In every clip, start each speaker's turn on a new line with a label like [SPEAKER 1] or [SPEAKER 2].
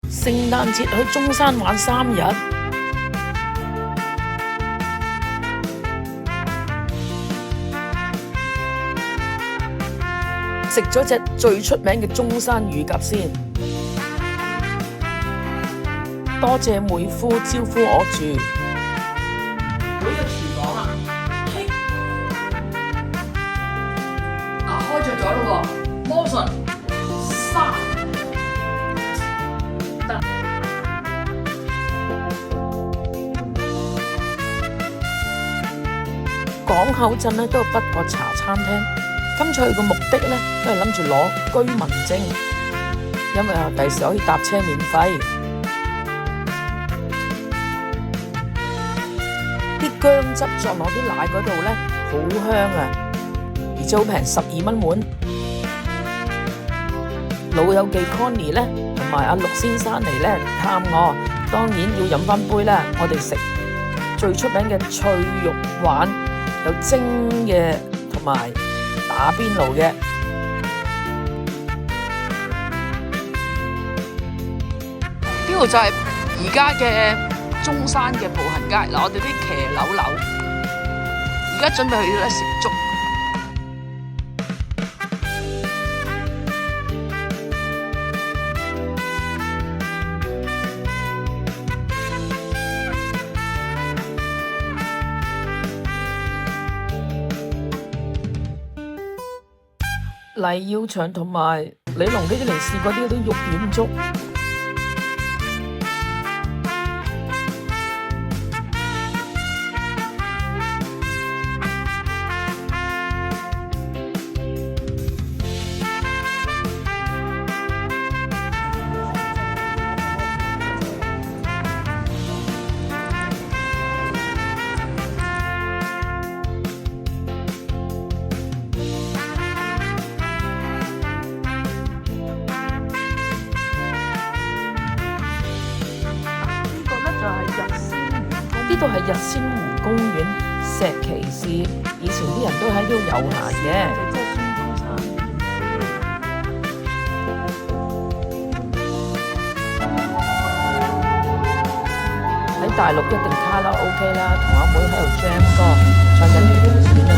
[SPEAKER 1] 聖誕節去中山玩3日，食咗隻最出名嘅中山乳鴿先。多謝妹夫招呼我住。
[SPEAKER 2] 呢個廚房啊，開着咗咯喎，魔術3得。
[SPEAKER 1] 港口鎮咧都有北角茶餐廳，今次去嘅目的咧都係諗住攞居民證，因為第時可以搭車免費。啲薑汁撞落啲奶嗰度咧，好香啊，而且好平，12蚊碗。老友記 Connie 咧同埋阿陸先生嚟咧探我，當然要飲翻杯啦。我哋食最出名嘅脆肉丸，有蒸嘅同埋打邊爐嘅。
[SPEAKER 2] 呢度就係而家嘅中山嘅步行街嗱，我哋啲騎樓樓，而家準備去咧食粥。
[SPEAKER 1] 黎耀祥同埋李龍基嚟試過啲肉丸粥。呢度係日仙湖公園石岐市，以前啲人都喺呢度遊行嘅。喺大陸一定卡拉 OK 啦，同阿妹喺度 jam 歌，唱緊呢啲片啊！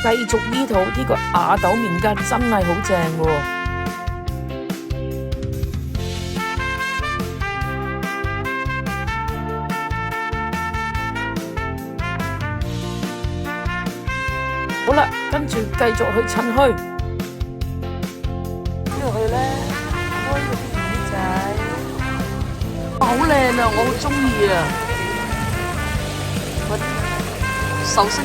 [SPEAKER 1] 繼續呢套呢個亞豆麵筋真係好正喎！好啦，跟住繼續去趁墟。呢度去咧，開嗰啲魚仔，
[SPEAKER 2] 好靚啊！我好中意啊！壽星。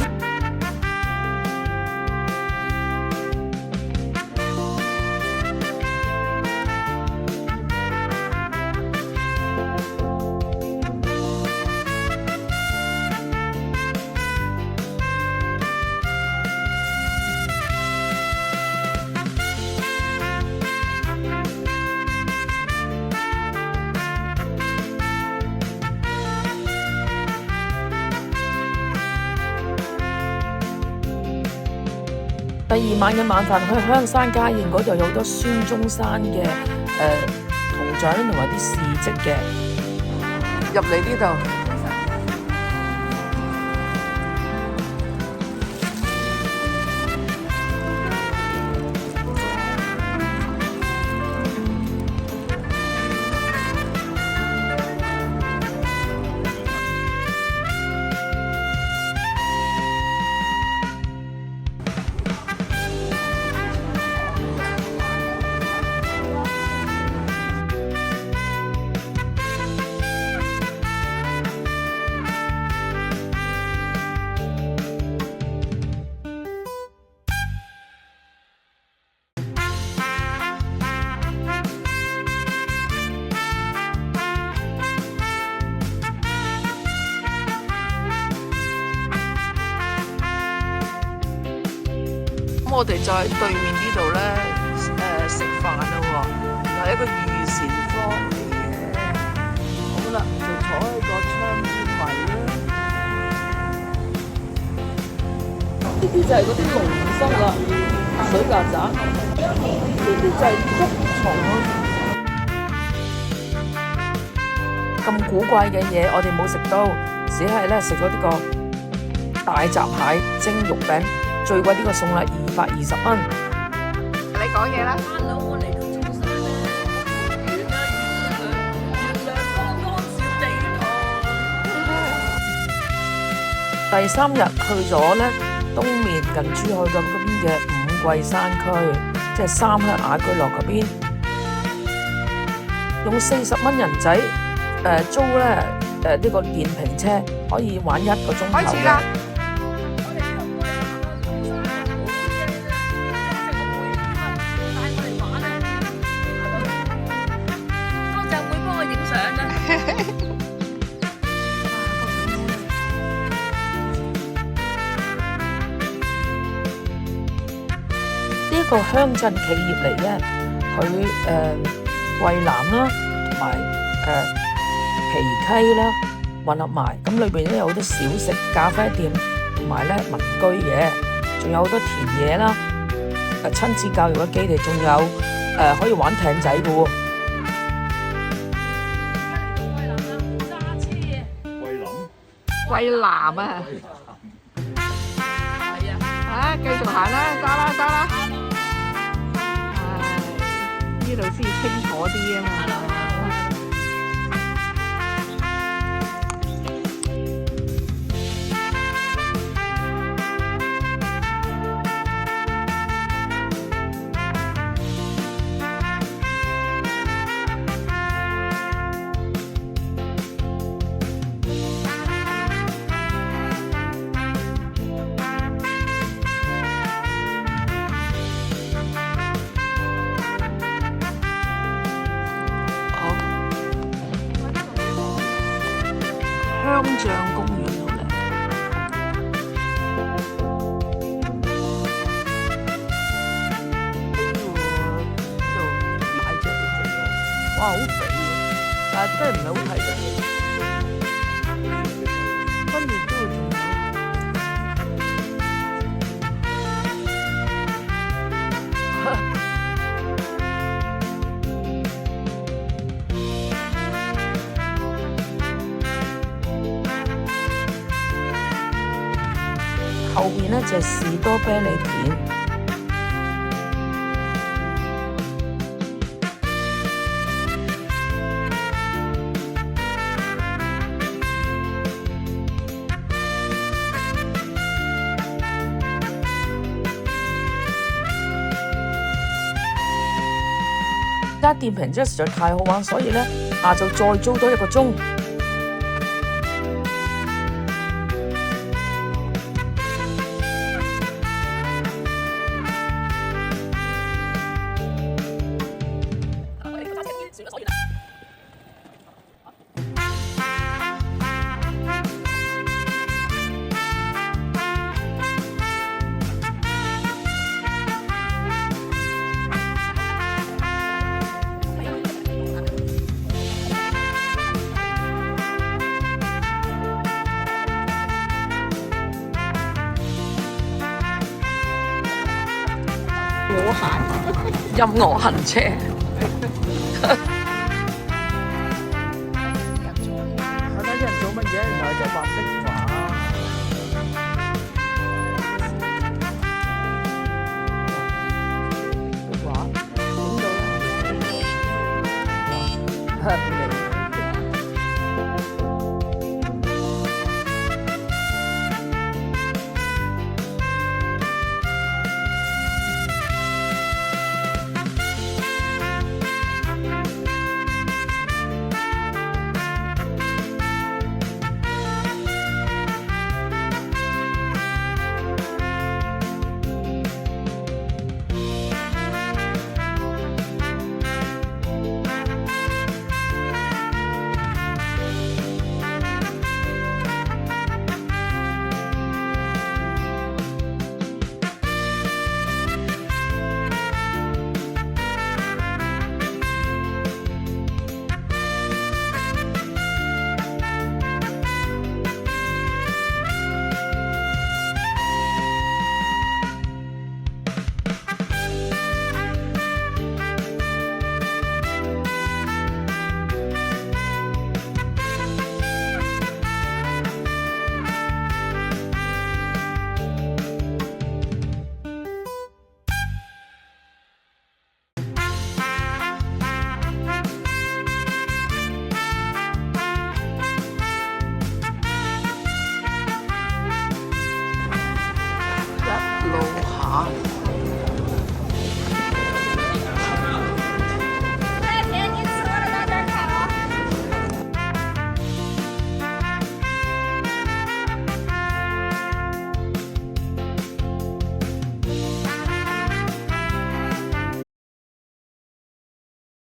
[SPEAKER 1] 第2晚嘅晚飯去香山家宴嗰度有好多孫中山嘅銅像同埋啲事蹟嘅。
[SPEAKER 2] 入嚟呢度，我哋就喺對面呢度咧食飯啦喎，係一個御膳坊嚟嘅。好啦，就坐喺個窗邊位啦。呢啲就係嗰啲龍蝨啦，水曱甴。呢啲就係竹蟲咯。
[SPEAKER 1] 咁古怪嘅嘢我哋冇食到，只係咧食咗呢個大閘蟹蒸肉餅，最貴呢個餸啦，220蚊。
[SPEAKER 2] 你講嘢啦。
[SPEAKER 3] 我嚟到中山咧，月亮光光照地堂。
[SPEAKER 1] 第3日去咗咧東面近珠海咁嗰邊嘅五桂山區，即係三鄉雅居樂嗰邊，用40蚊人仔租咧呢個電瓶車，可以玩1個鐘頭
[SPEAKER 2] 開始啦！
[SPEAKER 1] 呢個鄉鎮企業嚟嘅，佢桂南啦，同埋皮溪啦混合埋，咁裏邊咧有好多小食、咖啡店，同埋咧民居嘢，仲有好多田野啦，親子教育嘅基地，仲有可以玩艇仔嘅喎。
[SPEAKER 2] 桂南啊！係啊！繼續行啦，揸啦揸啦！呢度先清楚啲啊嘛。香象公園好靚，呢度大隻嘅，哇好肥喎，但係真係唔係好睇嘅，跟住都會仲有。
[SPEAKER 1] 後邊呢就係士多啤梨田，家電瓶真係實在太好玩，所以呢，下晝再租多1個鐘。音樂行車，
[SPEAKER 2] 睇睇人做乜嘢，原來即係畫壁畫。
[SPEAKER 1] 壁畫影到啦。